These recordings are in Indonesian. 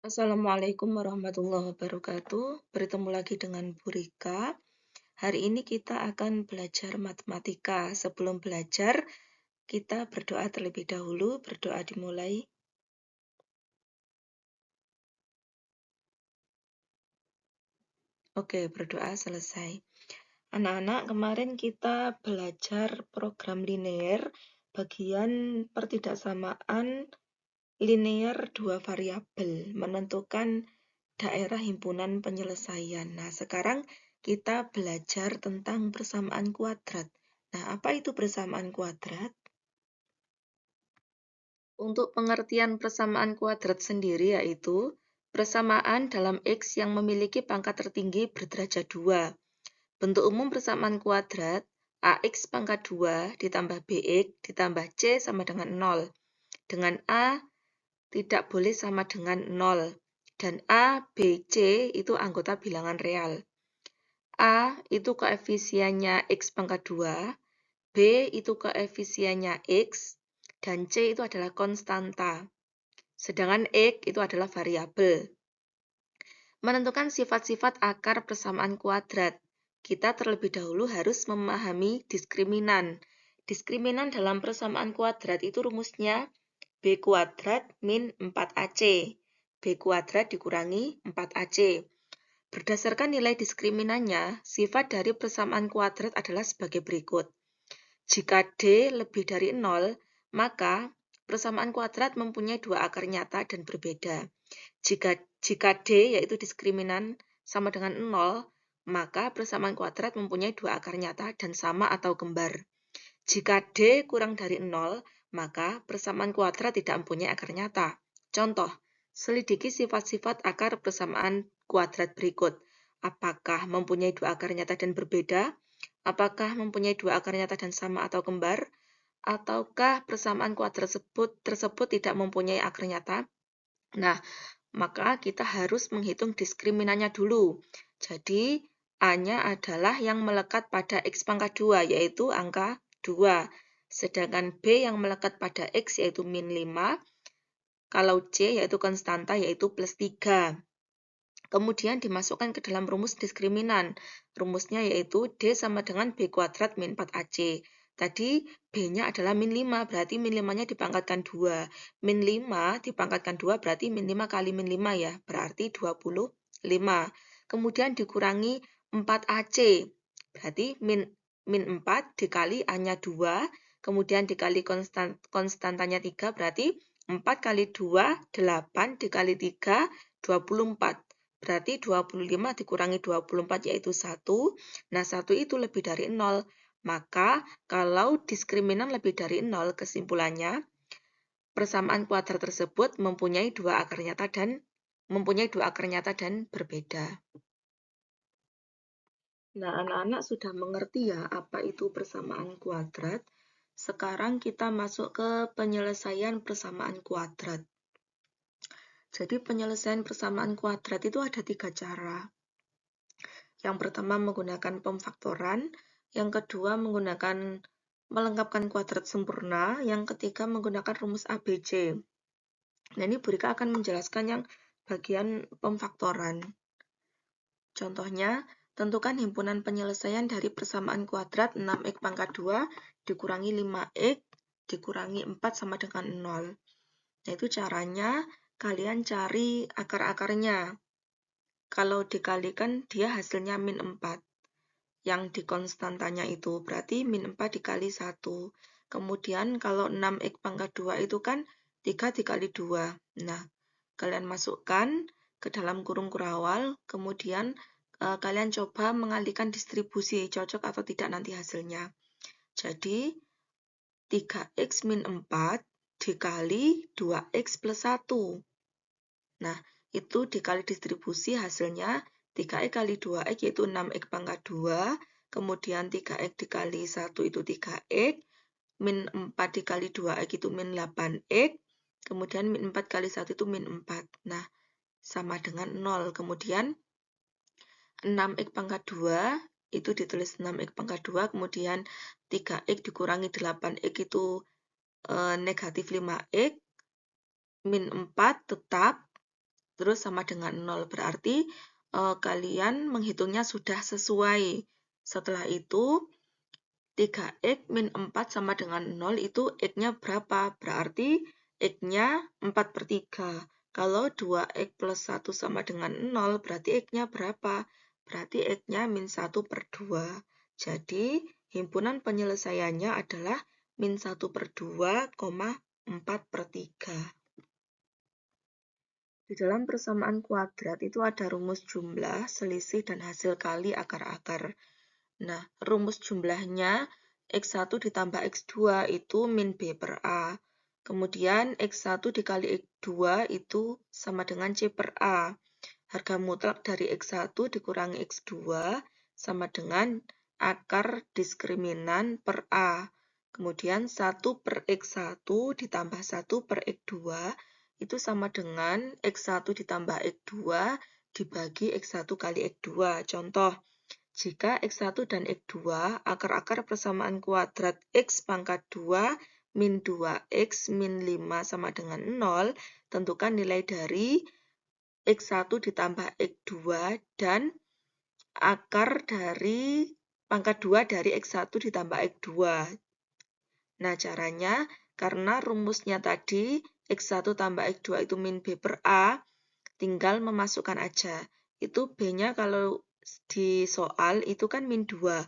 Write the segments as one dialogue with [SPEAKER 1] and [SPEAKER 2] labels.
[SPEAKER 1] Assalamualaikum warahmatullahi wabarakatuh. Bertemu lagi dengan Bu Rika. Hari ini kita akan belajar matematika. Sebelum belajar, kita berdoa terlebih dahulu. Berdoa dimulai. Oke, berdoa selesai. Anak-anak, kemarin kita belajar program linear, bagian pertidaksamaan linear dua variabel, menentukan daerah himpunan penyelesaian. Nah, sekarang kita belajar tentang persamaan kuadrat. Nah, apa itu persamaan kuadrat? Untuk pengertian persamaan kuadrat sendiri yaitu persamaan dalam X yang memiliki pangkat tertinggi berderajat 2. Bentuk umum persamaan kuadrat AX pangkat 2 ditambah BX ditambah C sama dengan 0. Dengan A tidak boleh sama dengan 0. Dan A, B, C itu anggota bilangan real. A itu koefisiennya X pangkat 2, B itu koefisiennya X, dan C itu adalah konstanta. Sedangkan X itu adalah variabel. Menentukan sifat-sifat akar persamaan kuadrat. Kita terlebih dahulu harus memahami diskriminan. Diskriminan dalam persamaan kuadrat itu rumusnya B kuadrat min 4AC. B kuadrat dikurangi 4AC. Berdasarkan nilai diskriminannya, sifat dari persamaan kuadrat adalah sebagai berikut. Jika D lebih dari 0, maka persamaan kuadrat mempunyai dua akar nyata dan berbeda. Jika D yaitu diskriminan sama dengan 0, maka persamaan kuadrat mempunyai dua akar nyata dan sama atau kembar. Jika D kurang dari 0, maka persamaan kuadrat tidak mempunyai akar nyata. Contoh, selidiki sifat-sifat akar persamaan kuadrat berikut. Apakah mempunyai dua akar nyata dan berbeda? Apakah mempunyai dua akar nyata dan sama atau kembar? Ataukah persamaan kuadrat tersebut tidak mempunyai akar nyata? Nah, maka kita harus menghitung diskriminannya dulu. Jadi, A-nya adalah yang melekat pada X pangkat 2, yaitu angka 2. Sedangkan B yang melekat pada X yaitu min 5. Kalau C yaitu konstanta yaitu plus 3. Kemudian dimasukkan ke dalam rumus diskriminan. Rumusnya yaitu D sama dengan B kuadrat min 4AC. Tadi B-nya adalah min 5, berarti min 5-nya dipangkatkan 2. Min 5 dipangkatkan 2 berarti min 5 kali min 5 ya, berarti 25. Kemudian dikurangi 4AC, berarti min 4 dikali A-nya 2, kemudian dikali konstantanya 3, berarti 4 kali 2, 8, dikali 3, 24. Berarti 25 dikurangi 24 yaitu 1. Nah, 1 itu lebih dari 0. Maka, kalau diskriminan lebih dari 0, kesimpulannya, persamaan kuadrat tersebut mempunyai dua akar nyata dan berbeda. Nah, anak-anak sudah mengerti ya apa itu persamaan kuadrat. Sekarang kita masuk ke penyelesaian persamaan kuadrat. Jadi penyelesaian persamaan kuadrat itu ada 3 cara. Yang pertama menggunakan pemfaktoran, yang kedua menggunakan melengkapkan kuadrat sempurna, yang ketiga menggunakan rumus ABC. Nah, ini Bu Rika akan menjelaskan yang bagian pemfaktoran. Contohnya, tentukan himpunan penyelesaian dari persamaan kuadrat 6x pangkat 2 dikurangi 5x dikurangi 4 sama dengan 0. Nah, itu caranya kalian cari akar-akarnya. Kalau dikalikan, dia hasilnya min 4. Yang di konstantanya itu berarti min 4 dikali 1. Kemudian kalau 6x pangkat 2 itu kan 3 dikali 2. Nah, kalian masukkan ke dalam kurung kurawal, kemudian kalian coba mengalihkan distribusi, cocok atau tidak nanti hasilnya. Jadi, 3x min 4 dikali 2x plus 1. Nah, itu dikali distribusi hasilnya 3x kali 2x yaitu 6x pangkat 2, kemudian 3x dikali 1 itu 3x, min 4 dikali 2x itu min 8x, kemudian min 4 kali 1 itu min 4. Nah, sama dengan 0. Kemudian 6x pangkat 2 itu ditulis 6x pangkat 2, kemudian 3x dikurangi 8x itu negatif 5x, min 4 tetap, terus sama dengan 0. Berarti kalian menghitungnya sudah sesuai. Setelah itu 3x min 4 sama dengan 0 itu x-nya berapa? Berarti x-nya 4/3. Kalau 2x plus 1 sama dengan 0, berarti x-nya berapa? Berarti x-nya min 1/2. Jadi, himpunan penyelesaiannya adalah min 1/2, 4/3. Di dalam persamaan kuadrat itu ada rumus jumlah, selisih, dan hasil kali akar-akar. Nah, rumus jumlahnya X1 ditambah X2 itu min B per A. Kemudian X1 dikali X2 itu sama dengan C per A. Harga mutlak dari X1 dikurangi X2 sama dengan akar diskriminan per A. Kemudian 1 per X1 ditambah 1 per X2 itu sama dengan X1 ditambah X2 dibagi X1 kali X2. Contoh, jika X1 dan X2 akar-akar persamaan kuadrat X pangkat 2 min 2X min 5 sama dengan 0, tentukan nilai dari X1 ditambah X2 dan akar dari pangkat 2 dari X1 ditambah X2. Nah, caranya, karena rumusnya tadi X1 tambah X2 itu min B per A, tinggal memasukkan aja. Itu B-nya kalau di soal itu kan min 2.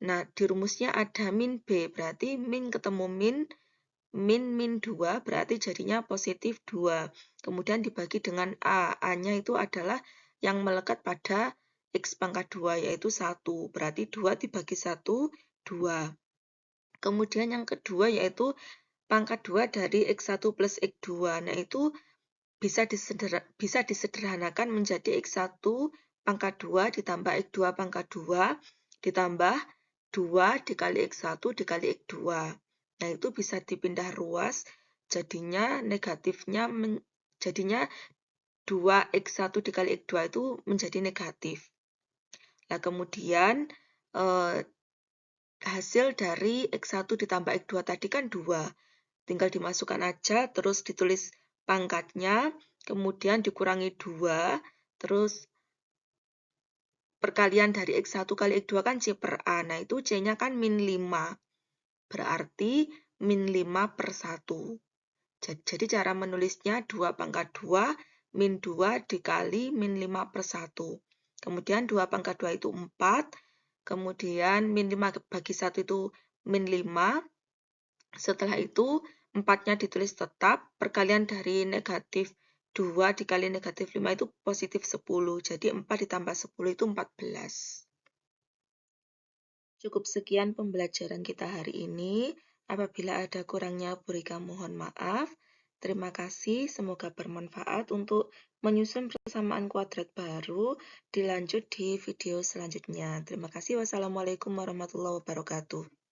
[SPEAKER 1] Nah, di rumusnya ada min B, berarti min ketemu min 2, berarti jadinya positif 2. Kemudian dibagi dengan A. A-nya itu adalah yang melekat pada X pangkat 2, yaitu 1. Berarti 2 dibagi 1, 2. Kemudian yang kedua yaitu pangkat 2 dari X1 plus X2. Nah, itu bisa disederhanakan menjadi X1 pangkat 2 ditambah X2 pangkat 2 ditambah 2 dikali X1 dikali X2. Nah, itu bisa dipindah ruas, jadinya negatifnya jadinya 2x1 dikali x2 itu menjadi negatif. Nah, kemudian hasil dari x1 ditambah x2 tadi kan 2. Tinggal dimasukkan aja, terus ditulis pangkatnya, kemudian dikurangi 2, terus perkalian dari X1 kali X2 kan C per A. Nah, itu C-nya kan min 5. Berarti min 5 per 1. Jadi cara menulisnya 2 pangkat 2, min 2 dikali min 5 per 1. Kemudian 2 pangkat 2 itu 4. Kemudian min 5 bagi 1 itu min 5. Setelah itu 4-nya ditulis tetap, perkalian dari negatif 2 dikali negatif 5 itu positif 10. Jadi 4 ditambah 10 itu 14. Cukup sekian pembelajaran kita hari ini. Apabila ada kurangnya Burika mohon maaf. Terima kasih, semoga bermanfaat untuk menyusun persamaan kuadrat baru. Dilanjut di video selanjutnya. Terima kasih. Wassalamualaikum warahmatullahi wabarakatuh.